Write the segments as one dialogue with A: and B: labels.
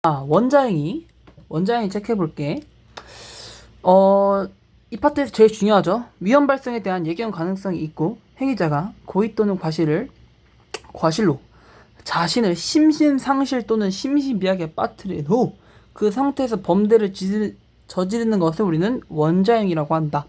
A: 원자행위 체크해볼게. 이 파트에서 제일 중요하죠. 위험 발생에 대한 예견 가능성이 있고 행위자가 고의 또는 과실로 자신을 심신상실 또는 심신미약에 빠뜨린 후 그 상태에서 범죄를 저지르는 것을 우리는 원자행위라고 한다.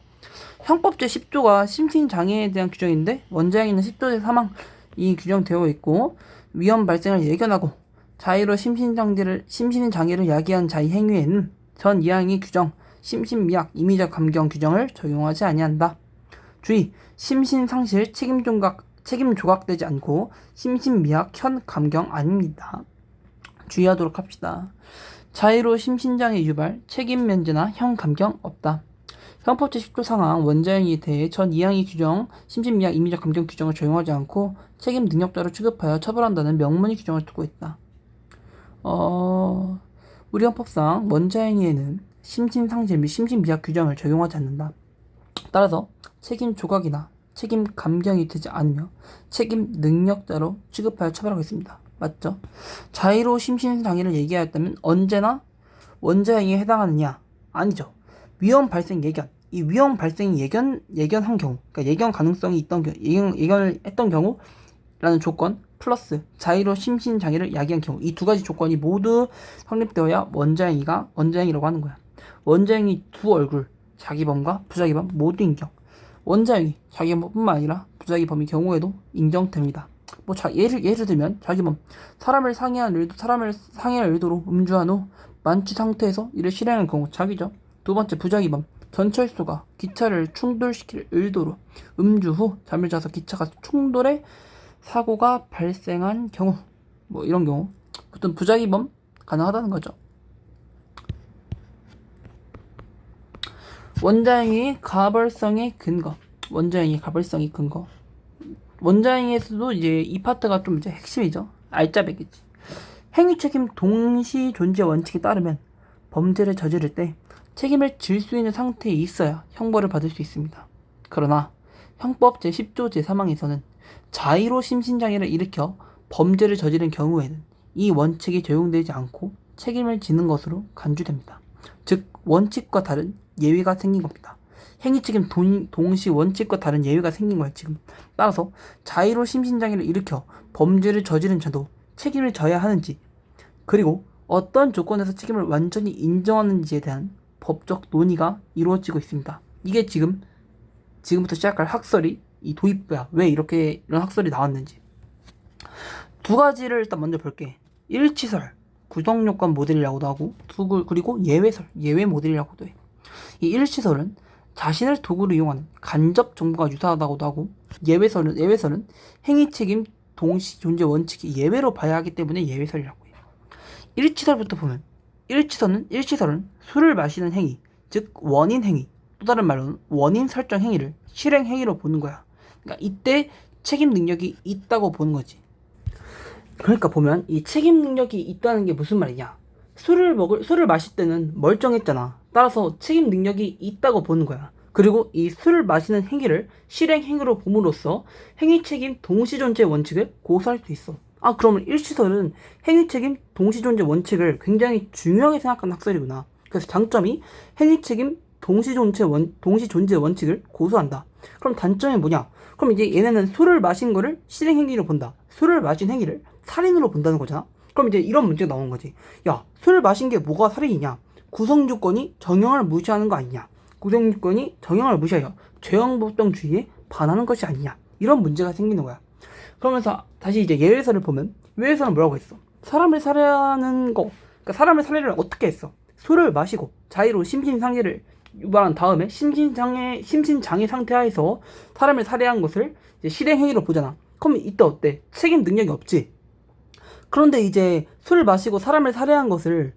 A: 형법 제10조가 심신장애에 대한 규정인데 원자행위는 10조 제3항이 규정되어 있고 위험 발생을 예견하고 자의로 심신장애를 야기한 자의 행위에는 전 2항의 규정 심신미약, 임의적 감경 규정을 적용하지 아니한다. 주의! 심신상실, 책임 조각되지 않고 심신미약, 현 감경 아닙니다. 주의하도록 합시다. 자의로 심신장애 유발, 책임 면제나 현 감경 없다. 형법 제10조 상항 원자행위에 대해 전 2항의 규정 심신미약, 임의적 감경 규정을 적용하지 않고 책임 능력자로 취급하여 처벌한다는 명문의 규정을 두고 있다. 우리 헌법상 원자행위에는 심신상실 및 심신미약 규정을 적용하지 않는다. 따라서 책임 조각이나 책임 감경이 되지 않으며 책임 능력자로 취급하여 처벌하겠습니다. 맞죠? 자의로 심신장애를 얘기하였다면 언제나 원자행위에 해당하느냐? 아니죠. 위험 발생 예견. 이 위험 발생이 예견한 경우, 그러니까 예견 가능성이 있던 경우, 예견을 했던 경우라는 조건 플러스 자의로 심신장애를 야기한 경우, 이 두 가지 조건이 모두 성립되어야 원자행위라고 하는 거야. 원자행위 두 얼굴, 자기범과 부자기범 모두 인정. 원자행위, 자기범뿐만 아니라 부자기범의 경우에도 인정됩니다. 예를 들면 자기범, 사람을 상해할 의도로 음주한 후 만취 상태에서 이를 실행한 경우 자기죠. 두 번째 부자기범, 전철소가 기차를 충돌시킬 의도로 음주 후 잠을 자서 기차가 충돌해 사고가 발생한 경우, 이런 경우 보통 부자기범 가능하다는 거죠. 원자행위 가벌성의 근거. 원자행위에서도 이제 이 파트가 좀 이제 핵심이죠. 알짜배기지. 행위 책임 동시 존재 원칙에 따르면 범죄를 저지를 때 책임을 질 수 있는 상태에 있어야 형벌을 받을 수 있습니다. 그러나 형법 제10조 제3항에서는 자의로 심신장애를 일으켜 범죄를 저지른 경우에는 이 원칙이 적용되지 않고 책임을 지는 것으로 간주됩니다. 즉 원칙과 다른 예외가 생긴 겁니다. 행위 책임 동시 원칙과 다른 예외가 생긴 거예요. 지금 따라서 자의로 심신장애를 일으켜 범죄를 저지른 자도 책임을 져야 하는지, 그리고 어떤 조건에서 책임을 완전히 인정하는지에 대한 법적 논의가 이루어지고 있습니다. 이게 지금부터 시작할 학설이 이 도입부야. 왜 이런 학설이 나왔는지. 두 가지를 일단 먼저 볼게. 일치설, 구성요건 모델이라고도 하고, 그리고 예외 모델이라고도 해. 이 일치설은 자신을 도구로 이용하는 간접 정보가 유사하다고도 하고, 예외설은 행위 책임 동시 존재 원칙이 예외로 봐야 하기 때문에 예외설이라고 해요. 일치설부터 보면 일치설은 술을 마시는 행위, 즉 원인 행위, 또 다른 말로는 원인 설정 행위를 실행 행위로 보는 거야. 그러니까 이때 책임 능력이 있다고 보는 거지. 그러니까 보면 이 책임 능력이 있다는 게 무슨 말이냐? 술을 마실 때는 멀쩡했잖아. 따라서 책임 능력이 있다고 보는 거야. 그리고 이 술을 마시는 행위를 실행 행위로 봄으로써 행위 책임 동시 존재 원칙을 고수할 수 있어. 그러면 일치설은 행위 책임 동시 존재 원칙을 굉장히 중요하게 생각하는 학설이구나. 그래서 장점이 행위 책임 동시 존재 원칙을 고수한다. 그럼 단점이 뭐냐? 그럼 이제 얘네는 술을 마신 거를 실행 행위로 본다. 술을 마신 행위를 살인으로 본다는 거잖아. 그럼 이제 이런 문제가 나오는 거지. 야, 술을 마신 게 뭐가 살인이냐? 구성 조건이 정형을 무시하는 거 아니냐? 구성 조건이 정형을 무시하여 죄형법정주의에 반하는 것이 아니냐? 이런 문제가 생기는 거야. 그러면서 다시 이제 예외설을 보면, 예외설은 뭐라고 했어? 사람을 살해하는 거, 그러니까 사람을 살해를 어떻게 했어? 술을 마시고 자의로 심신상해를 유발한 다음에 심신장애 상태하에서 사람을 살해한 것을 이제 실행행위로 보잖아. 그럼 이때 어때? 책임 능력이 없지. 그런데 이제 술을 마시고 사람을 살해한 것을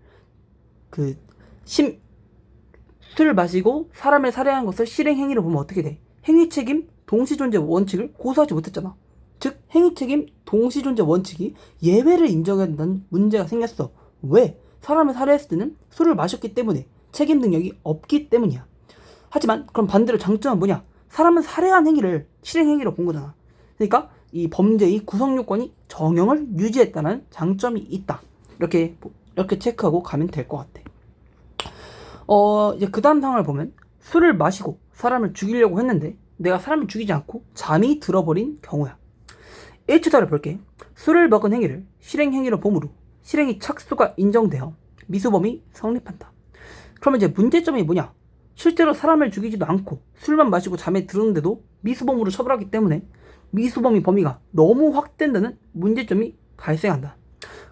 A: 술을 마시고 사람을 살해한 것을 실행행위로 보면 어떻게 돼? 행위책임 동시존재 원칙을 고수하지 못했잖아. 즉 행위책임 동시존재 원칙이 예외를 인정해야 된다는 문제가 생겼어. 왜? 사람을 살해했을 때는 술을 마셨기 때문에 책임 능력이 없기 때문이야. 하지만 그럼 반대로 장점은 뭐냐? 사람은 살해한 행위를 실행행위로 본 거잖아. 그러니까 이 범죄의 구성 요건이 정형을 유지했다는 장점이 있다. 이렇게 이렇게 체크하고 가면 될 것 같아. 이제 그 다음 상황을 보면 술을 마시고 사람을 죽이려고 했는데 내가 사람을 죽이지 않고 잠이 들어버린 경우야. 1치사를 볼게. 술을 먹은 행위를 실행행위로 봄으로 실행이 착수가 인정되어 미수범이 성립한다. 그러면 이제 문제점이 뭐냐? 실제로 사람을 죽이지도 않고 술만 마시고 잠에 들었는데도 미수범으로 처벌하기 때문에 미수범의 범위가 너무 확대된다는 문제점이 발생한다.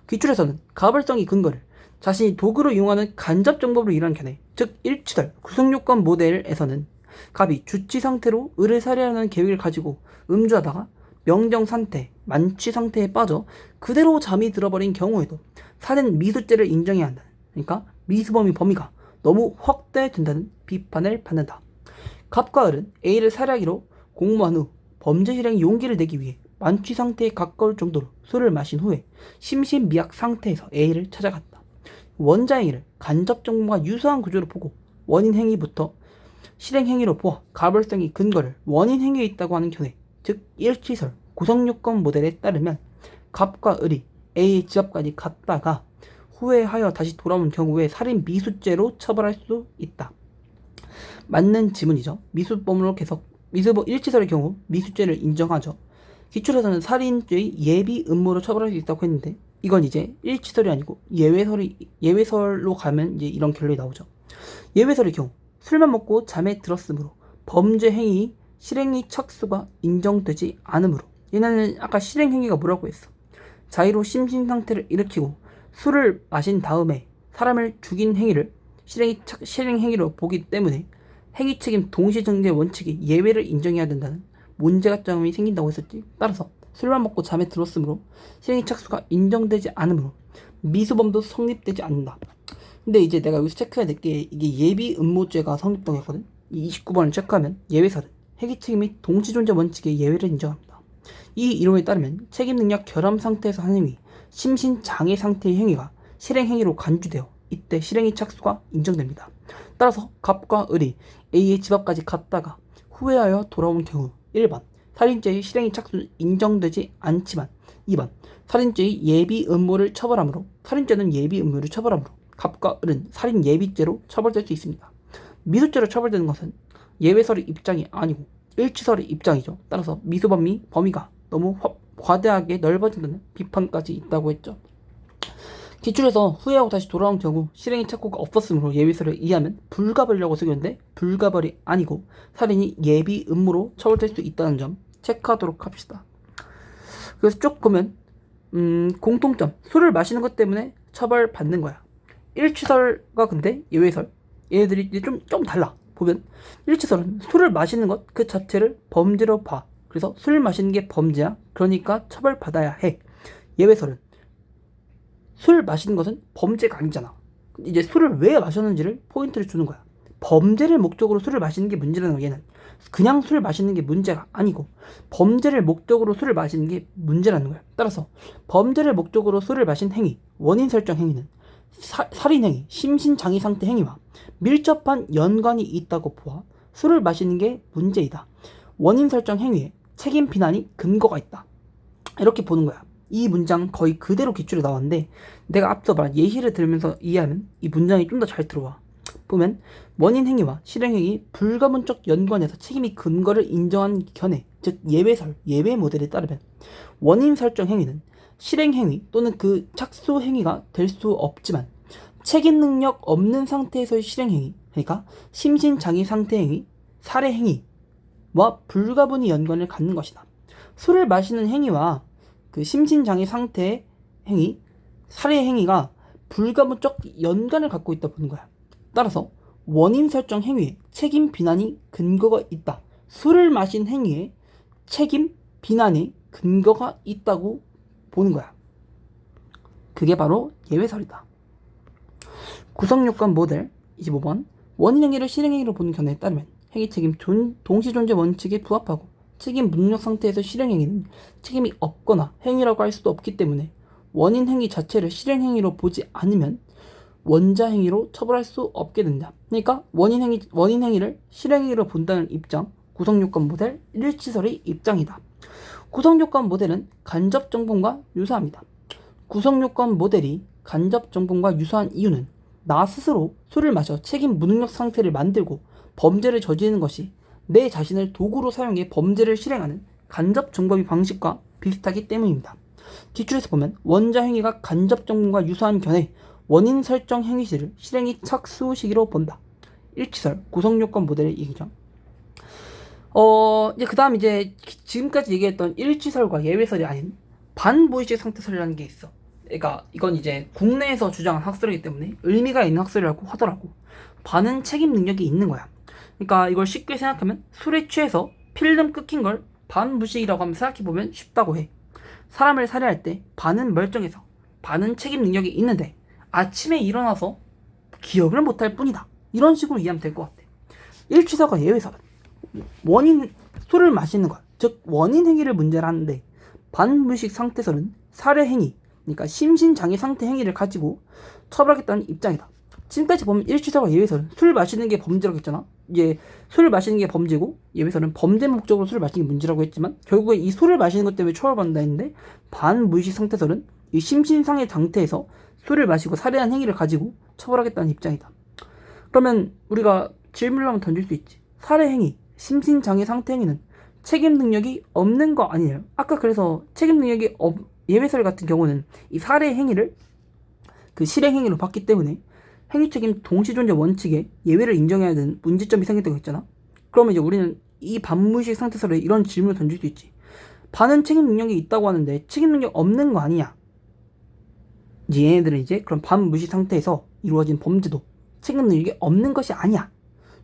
A: 기출에서는 가벌성의 근거를 자신이 도구로 이용하는 간접 정법으로 일하는 견해, 즉 일치설 구성요건 모델에서는 갑이 주치 상태로 을을 살해하는 계획을 가지고 음주하다가 명정 상태, 만취 상태에 빠져 그대로 잠이 들어버린 경우에도 살인 미수죄를 인정해야 한다. 그러니까 미수범의 범위가 너무 확대된다는 비판을 받는다. 갑과 을은 A를 살해하기로 공모한 후 범죄 실행에 용기를 내기 위해 만취 상태에 가까울 정도로 술을 마신 후에 심신미약 상태에서 A를 찾아갔다. 원자 행위를 간접 정보와 유사한 구조로 보고 원인 행위부터 실행 행위로 보아 가벌성의 근거를 원인 행위에 있다고 하는 견해, 즉 일치설 구성요건 모델에 따르면 갑과 을이 A의 집 앞까지 갔다가 후회하여 다시 돌아온 경우에 살인 미수죄로 처벌할 수 있다. 맞는 지문이죠. 미수범으로 계속 미수범 일치설의 경우 미수죄를 인정하죠. 기출에서는 살인죄의 예비 음모로 처벌할 수 있다고 했는데 이건 이제 일치설이 아니고 예외설로 가면 이제 이런 결론이 나오죠. 예외설의 경우 술만 먹고 잠에 들었으므로 범죄 행위 실행의 착수가 인정되지 않으므로, 얘는 아까 실행 행위가 뭐라고 했어? 자의로 심신 상태를 일으키고 술을 마신 다음에 사람을 죽인 행위를 실행 행위로 보기 때문에 행위 책임 동시정제 원칙의 예외를 인정해야 된다는 문제점이 생긴다고 했었지. 따라서 술만 먹고 잠에 들었으므로 실행의 착수가 인정되지 않으므로 미수범도 성립되지 않는다. 근데 이제 내가 여기서 체크해야 될 게 이게 예비 음모죄가 성립되고 했거든. 이 29번을 체크하면 예외설은 행위 책임 및 동시존재 원칙의 예외를 인정합니다. 이 이론에 따르면 책임 능력 결함 상태에서 한 행위, 심신장애 상태의 행위가 실행행위로 간주되어 이때 실행의 착수가 인정됩니다. 따라서 갑과 을이 A의 집 앞까지 갔다가 후회하여 돌아온 경우 1번 살인죄의 실행의 착수는 인정되지 않지만 2번 살인죄의 예비 음모를 처벌하므로 살인죄는 예비 음모를 처벌하므로 갑과 을은 살인 예비죄로 처벌될 수 있습니다. 미수죄로 처벌되는 것은 예외설의 입장이 아니고 일치설의 입장이죠. 따라서 미수범위 범위가 너무 과대하게 넓어진다는 비판까지 있다고 했죠. 기출에서 후회하고 다시 돌아온 경우 실행의 착고가 없었으므로 예외설을 이해하면 불가벌이라고 쓰였는데 불가벌이 아니고 살인이 예비 음모로 처벌될 수 있다는 점 체크하도록 합시다. 그래서 쭉 보면 공통점, 술을 마시는 것 때문에 처벌받는 거야. 일치설과 근데 예외설, 얘네들이 좀 달라. 보면 일치설은 술을 마시는 것 그 자체를 범죄로 봐. 그래서 술 마시는 게 범죄야. 그러니까 처벌받아야 해. 예외설은 술 마시는 것은 범죄가 아니잖아. 이제 술을 왜 마셨는지를 포인트를 주는 거야. 범죄를 목적으로 술을 마시는 게 문제라는 거야. 얘는 그냥 술 마시는 게 문제가 아니고 범죄를 목적으로 술을 마시는 게 문제라는 거야. 따라서 범죄를 목적으로 술을 마신 행위, 원인 설정 행위는 살인행위, 심신장애 상태 행위와 밀접한 연관이 있다고 보아 술을 마시는 게 문제이다. 원인 설정 행위에 책임 비난이 근거가 있다. 이렇게 보는 거야. 이 문장 거의 그대로 기출에 나왔는데 내가 앞서 말한 예시를 들으면서 이해하면 이 문장이 좀 더 잘 들어와. 보면 원인 행위와 실행 행위 불가문적 연관에서 책임이 근거를 인정한 견해, 즉 예외설, 예외 모델에 따르면 원인 설정 행위는 실행 행위 또는 그 착수 행위가 될 수 없지만 책임 능력 없는 상태에서의 실행 행위, 그러니까 심신장애 상태 행위, 살해 행위와 불가분의 연관을 갖는 것이다. 술을 마시는 행위와 그 심신장애 상태의 행위, 살해 행위가 불가분적 연관을 갖고 있다 보는 거야. 따라서 원인 설정 행위에 책임 비난이 근거가 있다. 술을 마신 행위에 책임 비난의 근거가 있다고 보는 거야. 그게 바로 예외설이다. 구성요건 모델 25번 원인 행위를 실행 행위로 보는 견해에 따르면 행위 책임 동시존재 원칙에 부합하고 책임 무능력 상태에서 실행 행위는 책임이 없거나 행위라고 할 수도 없기 때문에 원인 행위 자체를 실행 행위로 보지 않으면 원자 행위로 처벌할 수 없게 된다. 그러니까 원인 행위를 실행 행위로 본다는 입장, 구성요건 모델 일치설의 입장이다. 구성요건 모델은 간접 정범과 유사합니다. 구성요건 모델이 간접 정범과 유사한 이유는 나 스스로 술을 마셔 책임 무능력 상태를 만들고 범죄를 저지르는 것이 내 자신을 도구로 사용해 범죄를 실행하는 간접 정범의 방식과 비슷하기 때문입니다. 기출에서 보면 원자 행위가 간접 정범과 유사한 견해 원인 설정 행위실을 실행이 착수 시기로 본다. 일치설 구성요건 모델의 얘기죠. 이제 그 다음 이제 지금까지 얘기했던 일치설과 예외설이 아닌 반무의식 상태설이라는 게 있어. 그러니까 이건 이제 국내에서 주장한 학설이기 때문에 의미가 있는 학설이라고 하더라고. 반은 책임 능력이 있는 거야. 그러니까 이걸 쉽게 생각하면 술에 취해서 필름 끊긴 걸 반무의식이라고 하면 생각해보면 쉽다고 해. 사람을 살해할 때 반은 멀쩡해서 반은 책임 능력이 있는데 아침에 일어나서 기억을 못할 뿐이다. 이런 식으로 이해하면 될 것 같아. 일치설과 예외설은 술을 마시는 것, 즉 원인 행위를 문제로 하는데 반무의식 상태설은 살해 행위, 그러니까 심신장애 상태 행위를 가지고 처벌하겠다는 입장이다. 지금까지 보면 일치설과 예외설은 술 마시는 게 범죄라고 했잖아. 이제 술을 마시는 게 범죄고 예외설은 범죄 목적으로 술을 마시는 게 문제라고 했지만 결국에 이 술을 마시는 것 때문에 처벌받는다 했는데 반무의식 상태설은 이 심신상의 상태에서 술을 마시고 살해한 행위를 가지고 처벌하겠다는 입장이다. 그러면 우리가 질문을 한번 던질 수 있지. 살해 행위, 심신장애 상태 행위는 책임 능력이 없는 거 아니에요? 아까 그래서 책임 능력이 예외설 같은 경우는 이 살해 행위를 그 실행 행위로 봤기 때문에 행위 책임 동시존재 원칙에 예외를 인정해야 되는 문제점이 생겼다고 했잖아. 그러면 이제 우리는 이 반무의식 상태설에 이런 질문을 던질 수 있지. 반은 책임 능력이 있다고 하는데 책임 능력 없는 거 아니냐? 이제 얘네들은 이제 그런 반무의식 상태에서 이루어진 범죄도 책임 능력이 없는 것이 아니야.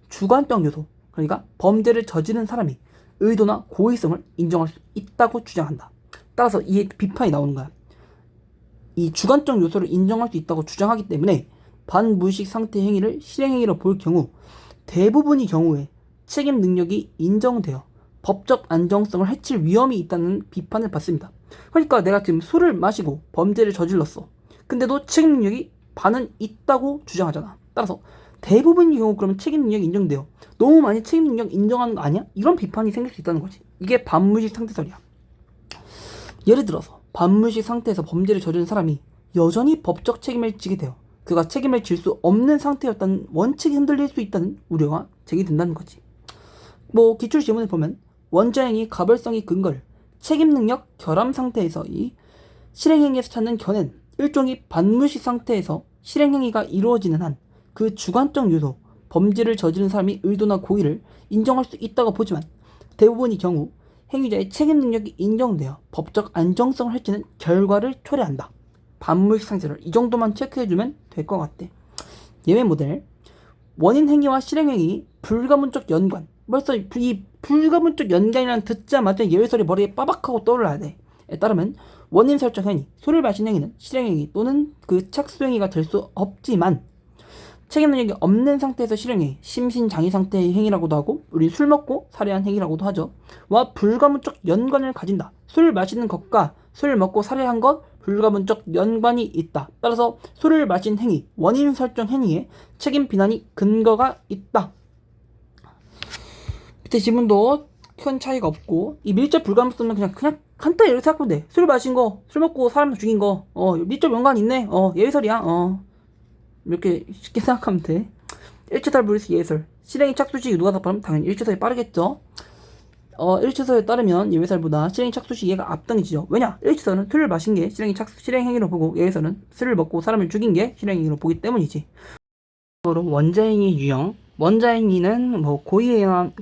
A: 주관적 요소, 그러니까 범죄를 저지른 사람이 의도나 고의성을 인정할 수 있다고 주장한다. 따라서 이 비판이 나오는 거야. 이 주관적 요소를 인정할 수 있다고 주장하기 때문에 반무의식 상태 행위를 실행행위로 볼 경우 대부분의 경우에 책임 능력이 인정되어 법적 안정성을 해칠 위험이 있다는 비판을 받습니다. 그러니까 내가 지금 술을 마시고 범죄를 저질렀어. 근데도 책임 능력이 반은 있다고 주장하잖아. 따라서 대부분의 경우 그러면 책임 능력이 인정돼요. 너무 많이 책임 능력 인정하는 거 아니야? 이런 비판이 생길 수 있다는 거지. 이게 반무의식 상태설이야. 예를 들어서 반무의식 상태에서 범죄를 저지른 사람이 여전히 법적 책임을 지게 돼요. 그가 책임을 질 수 없는 상태였다는 원칙이 흔들릴 수 있다는 우려가 제기된다는 거지. 뭐 기출 지문을 보면 원자행위 가벌성의 근거를 책임 능력 결함 상태에서 이 실행행위에서 찾는 견해는 일종의 반무의식 상태에서 실행행위가 이루어지는 한 그 주관적 요소, 범죄를 저지른 사람이 의도나 고의를 인정할 수 있다고 보지만 대부분의 경우 행위자의 책임 능력이 인정되어 법적 안정성을 해치는 결과를 초래한다. 반무의식 상태를 이 정도만 체크해주면 될 것 같대. 예외 모델 원인 행위와 실행 행위 불가문적 연관. 벌써 이 불가문적 연관이라는 듣자마자 예외설이 머리에 빠박하고 떠올라야 돼. 에 따르면 원인 설정 행위, 술을 마신 행위는 실행 행위 또는 그 착수 행위가 될 수 없지만 책임 능력이 없는 상태에서 실행해 심신장애 상태의 행위라고도 하고 우리 술 먹고 살해한 행위라고도 하죠. 와 불가문적 연관을 가진다. 술 마시는 것과 술 먹고 살해한 것 불가문적 연관이 있다. 따라서 술을 마신 행위, 원인 설정 행위에 책임 비난이 근거가 있다. 밑에 지문도 큰 차이가 없고 이 밀접 불가능성은 그냥 간단히 이렇게 생각하면 돼. 술 마신 거, 술 먹고 사람 죽인 거, 밀접 연관 있네. 예외설이야. 이렇게 쉽게 생각하면 돼. 일치설 vs 예외설. 실행이 착수시 누가 더 빠르면 당연히 일치설이 빠르겠죠. 일치설에 따르면 예외설보다 실행이 착수시 얘가 앞당기죠. 왜냐? 일치설은 술을 마신 게 실행행위로 보고 예외설은 술을 먹고 사람을 죽인 게 실행행위로 보기 때문이지. 원자행위 유형. 원자행위는 뭐 고의에 의한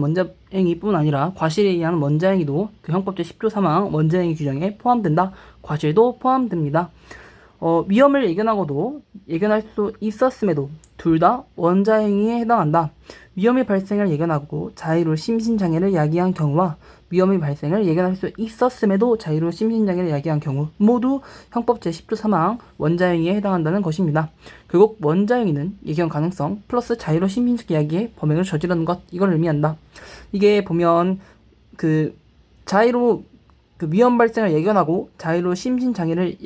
A: 원자행위뿐 아니라 과실에 의한 원자행위도 그 형법 제10조 3항 원자행위 규정에 포함된다. 과실도 포함됩니다. 위험을 예견할 수 있었음에도 둘 다 원자행위에 해당한다. 위험의 발생을 예견하고 자의로 심신장애를 야기한 경우와 위험의 발생을 예견할 수 있었음에도 자의로 심신장애를 야기한 경우 모두 형법 제10조 3항 원자행위에 해당한다는 것입니다. 결국 원자행위는 예견 가능성 플러스 자의로 심신적 야기의 범행을 저지르는 것, 이걸 의미한다. 이게 보면 그 자의로 그 위험 발생을 예견하고 자의로 심신장애를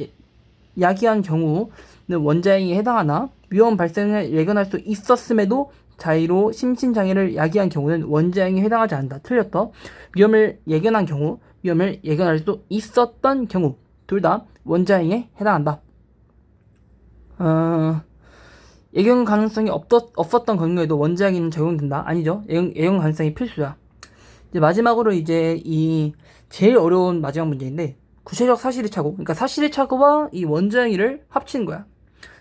A: 야기한 경우는 원자행위에 해당하나 위험 발생을 예견할 수 있었음에도 자의로 심신장애를 야기한 경우는 원자행위에 해당하지 않는다. 틀렸다. 위험을 예견한 경우, 위험을 예견할 수 있었던 경우 둘 다 원자행위에 해당한다. 예경 가능성이 없었던 경우에도 원자기는 적용된다? 아니죠. 예경 가능성이 필수야. 이제 마지막으로 이제 이 제일 어려운 마지막 문제인데, 구체적 사실의 착오. 그러니까 사실의 착오와 이 원자기를 합치는 거야.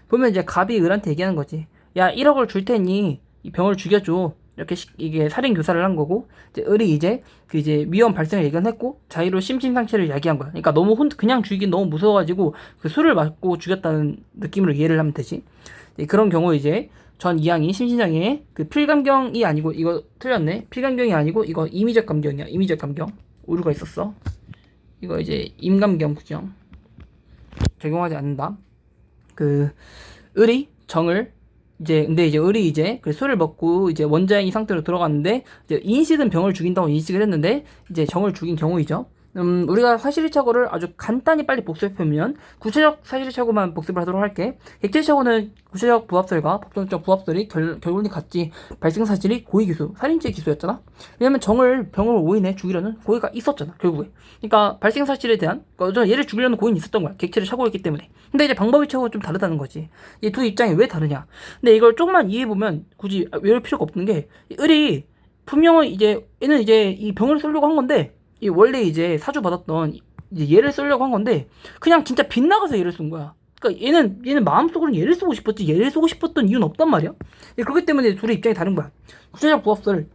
A: 보면 이제 갑이 을한테 얘기하는 거지. 야, 1억을 줄 테니 이 병을 죽여줘. 이렇게 이게 살인 교사를 한 거고, 이제 을이 이제 그 이제 위험 발생을 예견했고 자의로 심신상체를 야기한 거야. 그러니까 너무 그냥 죽이긴 너무 무서워가지고 그 술을 맞고 죽였다는 느낌으로 이해를 하면 되지. 그런 경우에 이제 전 이항이 심신장애 그 필감경이 아니고, 이거 틀렸네. 필감경이 아니고 이거 임의적 감경이야. 임의적 감경. 오류가 있었어. 이거 이제 임감경 규정 적용하지 않는다. 그 을이 정을 이제 근데 이제 을이 이제 그 술을 먹고 이제 원자의 상태로 들어갔는데, 이제 인식은 병을 죽인다고 인식을 했는데 이제 정을 죽인 경우이죠. 우리가 사실의 착오를 아주 간단히 빨리 복습해보면, 구체적 사실의 착오만 복습을 하도록 할게. 객체적 착오는 구체적 부합설과 법정적 부합설이 결론이 같지, 발생 사실이 고의기수, 살인죄 기수였잖아. 왜냐면 병을 오인해 죽이려는 고의가 있었잖아, 결국에. 그러니까 발생 사실에 대한, 그러니까 얘를 죽이려는 고의는 있었던 거야, 객체를 착오했기 때문에. 근데 이제 방법이 착오가 좀 다르다는 거지. 이 두 입장이 왜 다르냐. 근데 이걸 조금만 이해해보면 굳이 외울 필요가 없는 게, 을이 분명히 이제 얘는 이제 이 병을 쏠려고 한 건데, 이 원래 이제 사주 받았던 이제 얘를 쓰려고 한 건데 그냥 진짜 빗나가서 얘를 쓴 거야. 그러니까 얘는 마음속으로는 얘를 쓰고 싶었지, 얘를 쓰고 싶었던 이유는 없단 말이야. 그렇기 때문에 둘의 입장이 다른 거야. 구체적 부합설은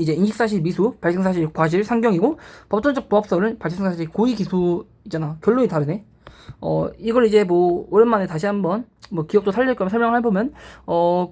A: 이제 인식사실 미수, 발생사실 과실 상경이고, 법정적 부합설은 발생사실 고의 기수잖아. 결론이 다르네. 이걸 이제 뭐 오랜만에 다시 한번 뭐 기억도 살릴 거면 설명을 해보면,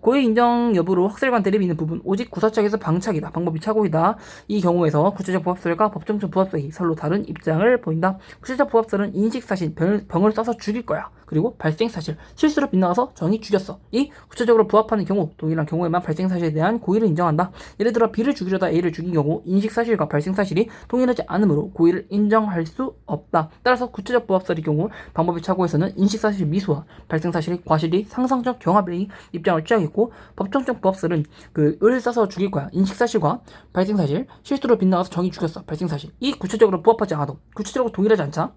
A: 고의 인정 여부로 학설관 대립이 있는 부분, 오직 구사착에서 방착이다, 방법이 착오이다. 이 경우에서 구체적 부합설과 법정적 부합설이 서로 다른 입장을 보인다. 구체적 부합설은 인식사실, 병을 써서 죽일 거야. 그리고 발생사실, 실수로 빗나가서 정이 죽였어. 이 구체적으로 부합하는 경우, 동일한 경우에만 발생사실에 대한 고의를 인정한다. 예를 들어 B를 죽이려다 A를 죽인 경우 인식사실과 발생사실이 동일하지 않으므로 고의를 인정할 수 없다. 따라서 구체적 부합설의 경우 방법의 착오에서는 인식사실 미수와 발생사실의 과실이 상상적 경합의 입장을 취하겠고, 법정적 부합설은 그 을을 써서 죽일 거야. 인식사실과 발생사실, 실수로 빗나가서 정이 죽였어. 발생사실. 이 구체적으로 부합하지 않아도, 구체적으로 동일하지 않잖아.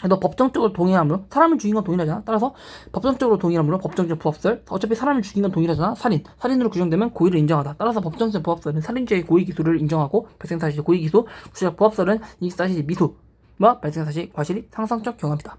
A: 너 법정적으로 동일하므로, 사람을 죽인 건 동일하잖아. 따라서 법정적으로 동일하므로 법정적 부합설, 어차피 사람을 죽인 건 동일하잖아. 살인으로 규정되면 고의를 인정하다. 따라서 법정적 부합설은 살인죄의 고의기수를 인정하고, 발생사실 고의기수, 구체적 부합설은 인식사실 미수와 발생사실 과실이 상상적 경합이다.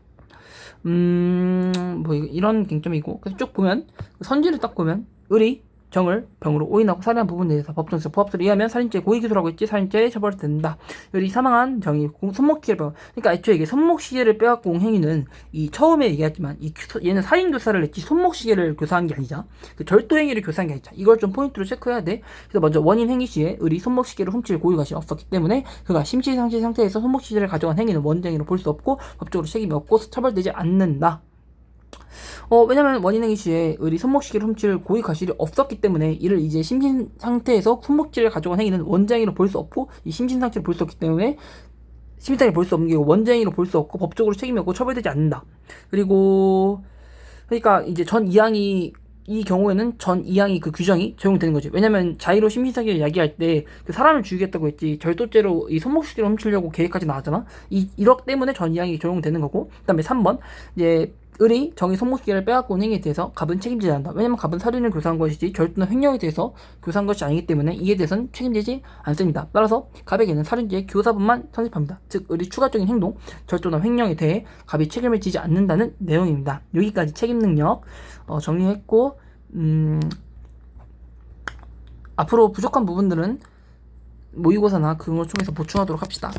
A: 뭐 이런 쟁점이고, 그래서 쭉 보면 선지를 딱 보면 을이 정을 병으로 오인하고 살해한 부분에 대해서 법정적 부합설에 의하면 살인죄 고의기수라고 했지, 살인죄에 처벌된다. 을이 사망한 정이 손목시계를 빼고, 그러니까 애초에 이게 손목시계를 빼앗고 온 행위는 이 처음에 얘기했지만 얘는 살인교사를 했지 손목시계를 교사한 게 아니잖아. 그 절도행위를 교사한 게 아니잖아. 이걸 좀 포인트로 체크해야 돼. 그래서 먼저 원인 행위 시에 을이 손목시계를 훔칠 고의가 없었기 때문에 그가 심신상실 상태에서 손목시계를 가져간 행위는 원죄행위로 볼 수 없고 법적으로 책임이 없고 처벌되지 않는다. 왜냐면 원인행위 시에 을이 손목시계를 훔칠 고의 과실이 없었기 때문에 이를 이제 심신 상태에서 손목시계를 가져간 행위는 원죄행위로 볼 수 없고, 이 심신 상태를 볼 수 없기 때문에 심신상태를 볼 수 없는 게 원죄행위로 볼 수 없고 법적으로 책임이 없고 처벌되지 않는다. 그리고 그러니까 이제 전 2항이, 이 경우에는 전 2항이 그 규정이 적용되는 거지. 왜냐면 자의로 심신상태를 야기할 때 그 사람을 죽이겠다고 했지, 절도죄로 이 손목시계를 훔치려고 계획까지 나왔잖아. 1억 때문에 전 2항이 적용되는 거고, 그 다음에 3번 이제 을이 정의 손목시계를 빼앗고 온 행위에 대해서 갑은 책임지지 않는다. 왜냐면 갑은 살인을 교사한 것이지 절도나 횡령에 대해서 교사한 것이 아니기 때문에 이에 대해서는 책임지지 않습니다. 따라서 갑에게는 살인죄의 교사분만 선입합니다. 즉 을이 추가적인 행동, 절도나 횡령에 대해 갑이 책임을 지지 않는다는 내용입니다. 여기까지 책임 능력 정리했고, 앞으로 부족한 부분들은 모의고사나 그걸 통해서 보충하도록 합시다.